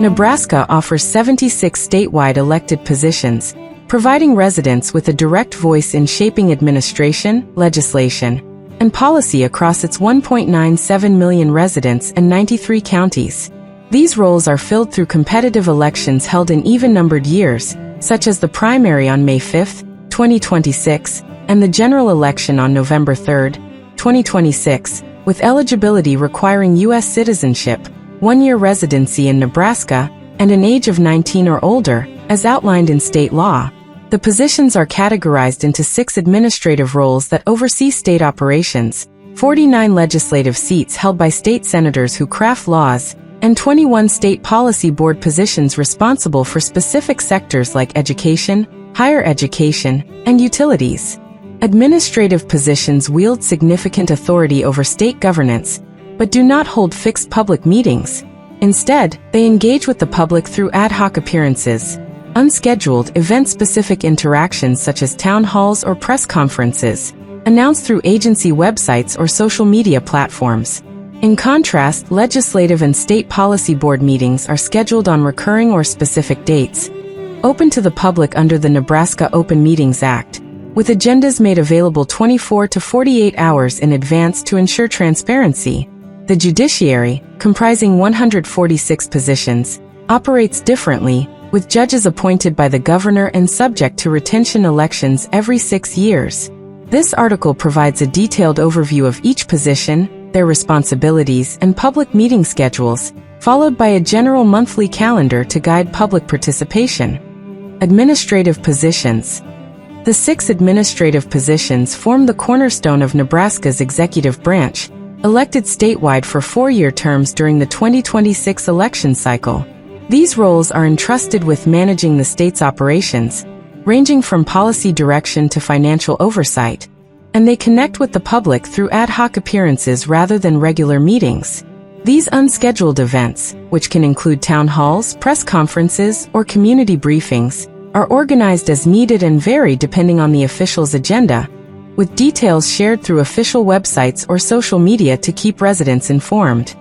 Nebraska offers 76 statewide elected positions, providing residents with a direct voice in shaping administration, legislation, and policy across its 1.97 million residents and 93 counties. These roles are filled through competitive elections held in even-numbered years, such as the primary on May 5, 2026, and the general election on November 3, 2026, with eligibility requiring U.S. citizenship, one-year residency in Nebraska, and an age of 19 or older, as outlined in state law. The positions are categorized into 6 administrative roles that oversee state operations, 49 legislative seats held by state senators who craft laws, and 21 state policy board positions responsible for specific sectors like education, higher education, and utilities. Administrative positions wield significant authority over state governance, but do not hold fixed public meetings. Instead, they engage with the public through ad hoc appearances, unscheduled event-specific interactions such as town halls or press conferences, announced through agency websites or social media platforms. In contrast, legislative and state policy board meetings are scheduled on recurring or specific dates, open to the public under the Nebraska Open Meetings Act, with agendas made available 24 to 48 hours in advance to ensure transparency. The judiciary, comprising 146 positions, operates differently, with judges appointed by the governor and subject to retention elections every 6 years. This article provides a detailed overview of each position, their responsibilities, and public meeting schedules, followed by a general monthly calendar to guide public participation. Administrative positions. The 6 administrative positions form the cornerstone of Nebraska's executive branch, elected statewide for 4-year terms during the 2026 election cycle. These roles are entrusted with managing the state's operations, ranging from policy direction to financial oversight, and they connect with the public through ad hoc appearances rather than regular meetings. These unscheduled events, which can include town halls, press conferences, or community briefings, are organized as needed and vary depending on the official's agenda, with details shared through official websites or social media to keep residents informed.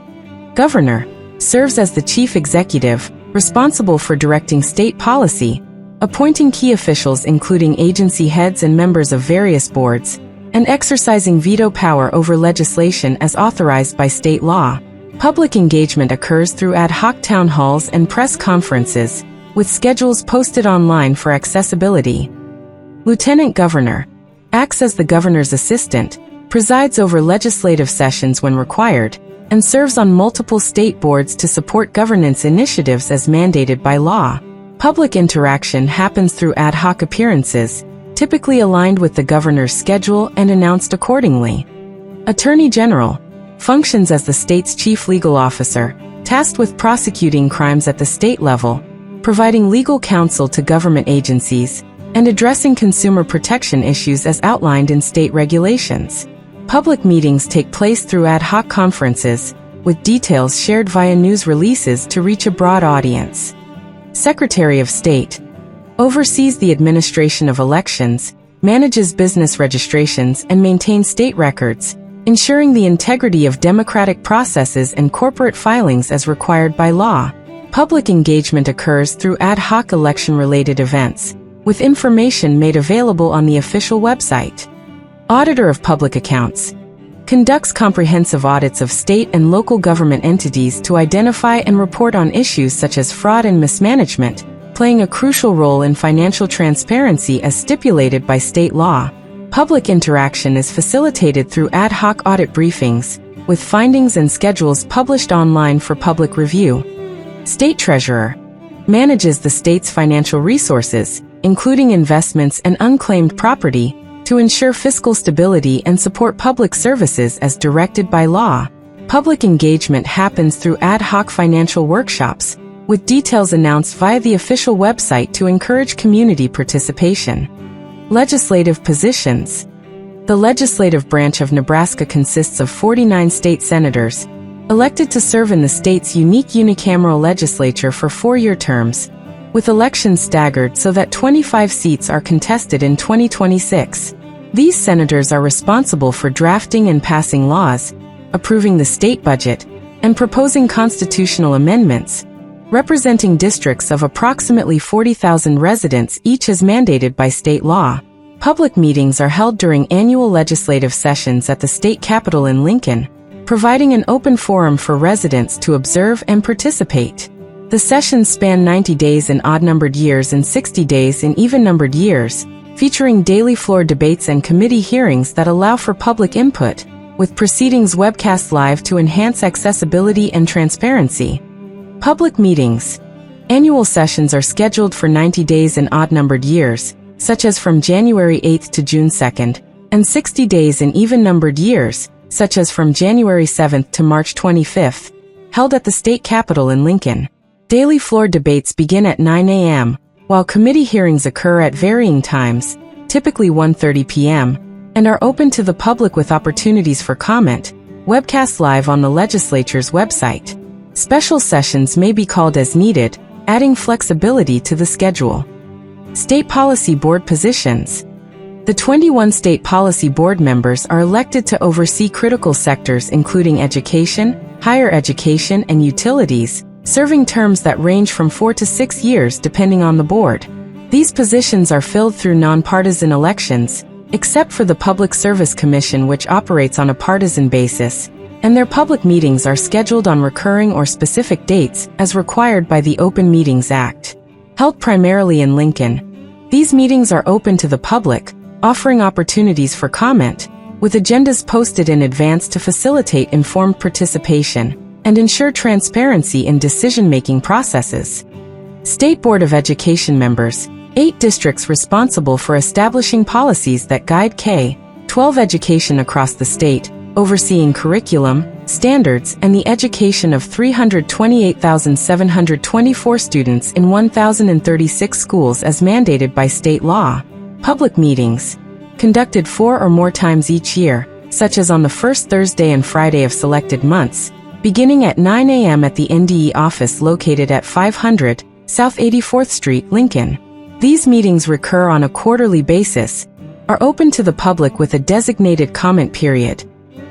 Governor serves as the chief executive, responsible for directing state policy, appointing key officials including agency heads and members of various boards, and exercising veto power over legislation as authorized by state law. Public engagement occurs through ad hoc town halls and press conferences, with schedules posted online for accessibility. Lieutenant Governor acts as the governor's assistant, presides over legislative sessions when required, and serves on multiple state boards to support governance initiatives as mandated by law. Public interaction happens through ad hoc appearances, typically aligned with the governor's schedule and announced accordingly. Attorney General functions as the state's chief legal officer, tasked with prosecuting crimes at the state level, providing legal counsel to government agencies, and addressing consumer protection issues as outlined in state regulations. Public meetings take place through ad hoc conferences, with details shared via news releases to reach a broad audience. Secretary of State oversees the administration of elections, manages business registrations, and maintains state records, ensuring the integrity of democratic processes and corporate filings as required by law. Public engagement occurs through ad hoc election-related events, with information made available on the official website. Auditor of Public Accounts conducts comprehensive audits of state and local government entities to identify and report on issues such as fraud and mismanagement, playing a crucial role in financial transparency as stipulated by state law. Public interaction is facilitated through ad hoc audit briefings, with findings and schedules published online for public review. State Treasurer manages the state's financial resources, including investments and unclaimed property, to ensure fiscal stability and support public services as directed by law. Public engagement happens through ad hoc financial workshops, with details announced via the official website to encourage community participation. Legislative positions. The legislative branch of Nebraska consists of 49 state senators, elected to serve in the state's unique unicameral legislature for 4-year terms, with elections staggered so that 25 seats are contested in 2026. These senators are responsible for drafting and passing laws, approving the state budget, and proposing constitutional amendments, representing districts of approximately 40,000 residents each as mandated by state law. Public meetings are held during annual legislative sessions at the state capitol in Lincoln, providing an open forum for residents to observe and participate. The sessions span 90 days in odd-numbered years and 60 days in even-numbered years, featuring daily floor debates and committee hearings that allow for public input, with proceedings webcast live to enhance accessibility and transparency. Public meetings. Annual sessions are scheduled for 90 days in odd-numbered years, such as from January 8th to June 2nd, and 60 days in even-numbered years, such as from January 7th to March 25th, held at the state capitol in Lincoln. Daily floor debates begin at 9 a.m., while committee hearings occur at varying times, typically 1:30 p.m., and are open to the public with opportunities for comment, webcast live on the legislature's website. Special sessions may be called as needed, adding flexibility to the schedule. State Policy Board positions. The 21 State Policy Board members are elected to oversee critical sectors including education, higher education, and utilities, serving terms that range from 4 to 6 years depending on the board. These positions are filled through nonpartisan elections, except for the Public Service Commission, which operates on a partisan basis, and their public meetings are scheduled on recurring or specific dates as required by the Open Meetings Act. Held primarily in Lincoln, these meetings are open to the public, offering opportunities for comment, with agendas posted in advance to facilitate informed participation and ensure transparency in decision-making processes. State Board of Education members, 8 districts responsible for establishing policies that guide K-12 education across the state, overseeing curriculum, standards, and the education of 328,724 students in 1,036 schools as mandated by state law. Public meetings, conducted 4 or more times each year, such as on the first Thursday and Friday of selected months, beginning at 9 a.m. at the NDE office located at 500 South 84th Street, Lincoln. These meetings recur on a quarterly basis, are open to the public with a designated comment period,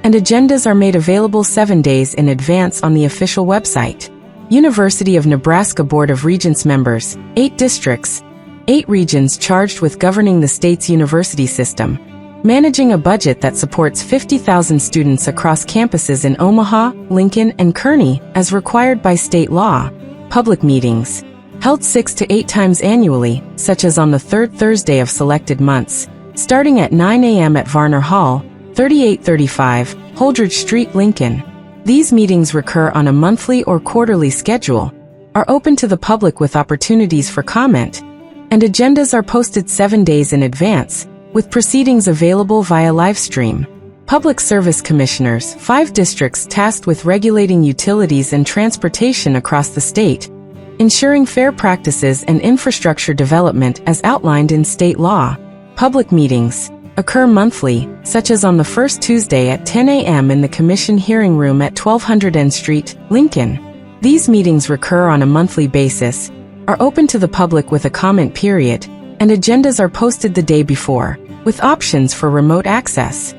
and agendas are made available 7 days in advance on the official website. University of Nebraska Board of Regents members, 8 districts, 8 regions charged with governing the state's university system, managing a budget that supports 50,000 students across campuses in Omaha, Lincoln, and Kearney, as required by state law. Public meetings, held 6 to 8 times annually, such as on the third Thursday of selected months, starting at 9 a.m. at Varner Hall, 3835 Holdridge Street, Lincoln. These meetings recur on a monthly or quarterly schedule, are open to the public with opportunities for comment, and agendas are posted 7 days in advance, with proceedings available via live stream. Public Service Commissioners, 5 districts tasked with regulating utilities and transportation across the state, ensuring fair practices and infrastructure development as outlined in state law. Public meetings occur monthly, such as on the first Tuesday at 10 a.m. in the Commission Hearing Room at 1200 N Street, Lincoln. These meetings recur on a monthly basis, are open to the public with a comment period, and agendas are posted the day before, with options for remote access.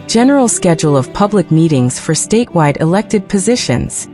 General schedule of public meetings for statewide elected positions.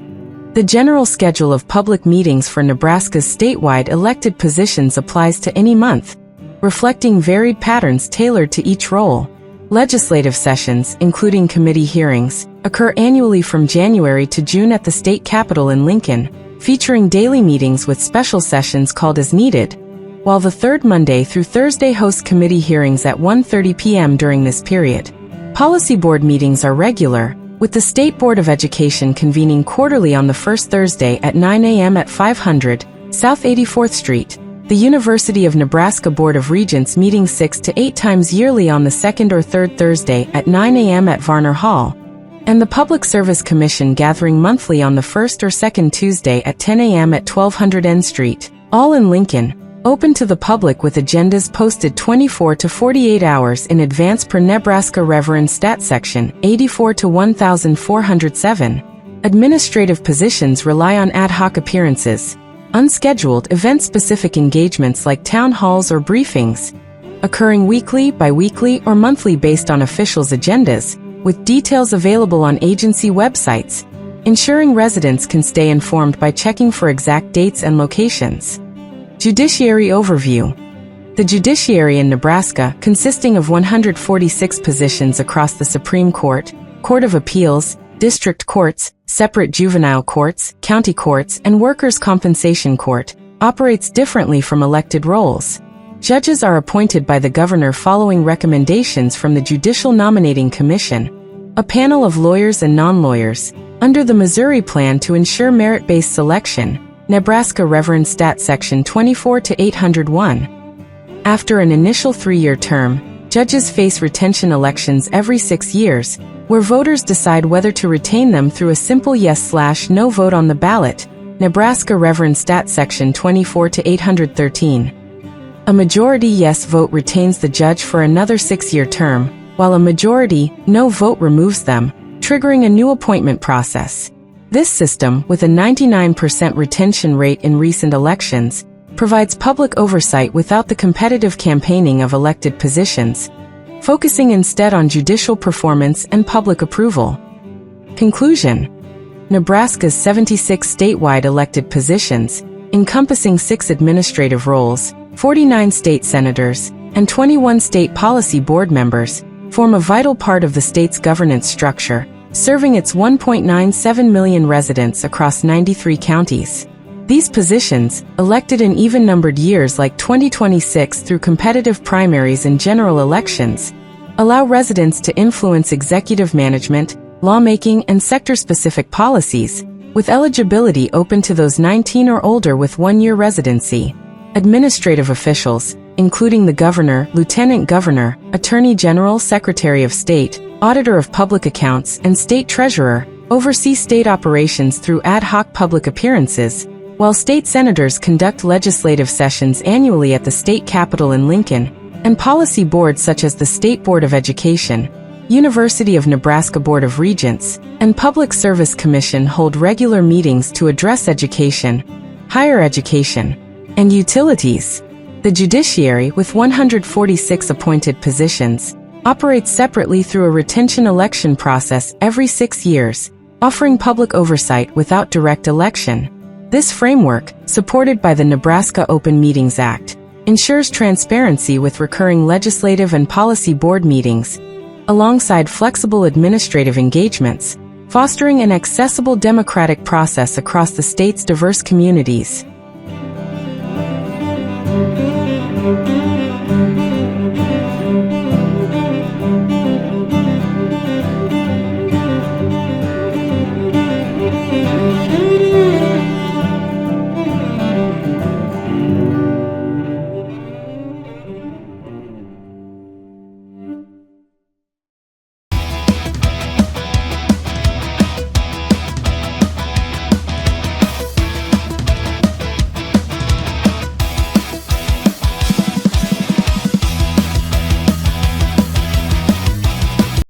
The general schedule of public meetings for Nebraska's statewide elected positions applies to any month, reflecting varied patterns tailored to each role. Legislative sessions, including committee hearings, occur annually from January to June at the state capitol in Lincoln, featuring daily meetings with special sessions called as needed, while the third Monday through Thursday hosts committee hearings at 1:30 p.m. during this period. Policy board meetings are regular, with the State Board of Education convening quarterly on the first Thursday at 9 a.m. at 500 South 84th Street. The University of Nebraska Board of Regents meeting 6 to 8 times yearly on the second or third Thursday at 9 a.m. at Varner Hall, and the Public Service Commission gathering monthly on the first or second Tuesday at 10 a.m. at 1200 N Street, all in Lincoln, open to the public with agendas posted 24 to 48 hours in advance per Nebraska Reverend Stat Section 84 to 1407. Administrative positions rely on ad hoc appearances, unscheduled event-specific engagements like town halls or briefings, occurring weekly, bi-weekly, or monthly based on officials' agendas, with details available on agency websites, ensuring residents can stay informed by checking for exact dates and locations. Judiciary Overview. The judiciary in Nebraska, consisting of 146 positions across the Supreme Court, Court of Appeals, district courts, separate juvenile courts, county courts, and workers' compensation court, operates differently from elected roles. Judges are appointed by the governor following recommendations from the Judicial Nominating Commission, a panel of lawyers and non-lawyers, under the Missouri Plan to ensure merit-based selection, Nebraska Reverend Stat Section 24-801. After an initial 3-year term, judges face retention elections every 6 years, where voters decide whether to retain them through a simple yes/no vote on the ballot, Nebraska Reverend Stat Section 24-813. A majority yes vote retains the judge for another 6-year term, while a majority no vote removes them, triggering a new appointment process. This system, with a 99% retention rate in recent elections, provides public oversight without the competitive campaigning of elected positions, focusing instead on judicial performance and public approval. Conclusion. Nebraska's 76 statewide elected positions, encompassing 6 administrative roles, 49 state senators, and 21 state policy board members, form a vital part of the state's governance structure, serving its 1.97 million residents across 93 counties. These positions, elected in even-numbered years like 2026 through competitive primaries and general elections, allow residents to influence executive management, lawmaking, and sector-specific policies, with eligibility open to those 19 or older with 1-year residency. Administrative officials, including the governor, lieutenant governor, attorney general, secretary of state, auditor of public accounts, and state treasurer, oversee state operations through ad hoc public appearances, while state senators conduct legislative sessions annually at the state capitol in Lincoln, and policy boards such as the State Board of Education, University of Nebraska Board of Regents, and Public Service Commission hold regular meetings to address education, higher education, and utilities. The judiciary, with 146 appointed positions, operates separately through a retention election process every 6 years, offering public oversight without direct election. This framework, supported by the Nebraska Open Meetings Act, ensures transparency with recurring legislative and policy board meetings, alongside flexible administrative engagements, fostering an accessible democratic process across the state's diverse communities.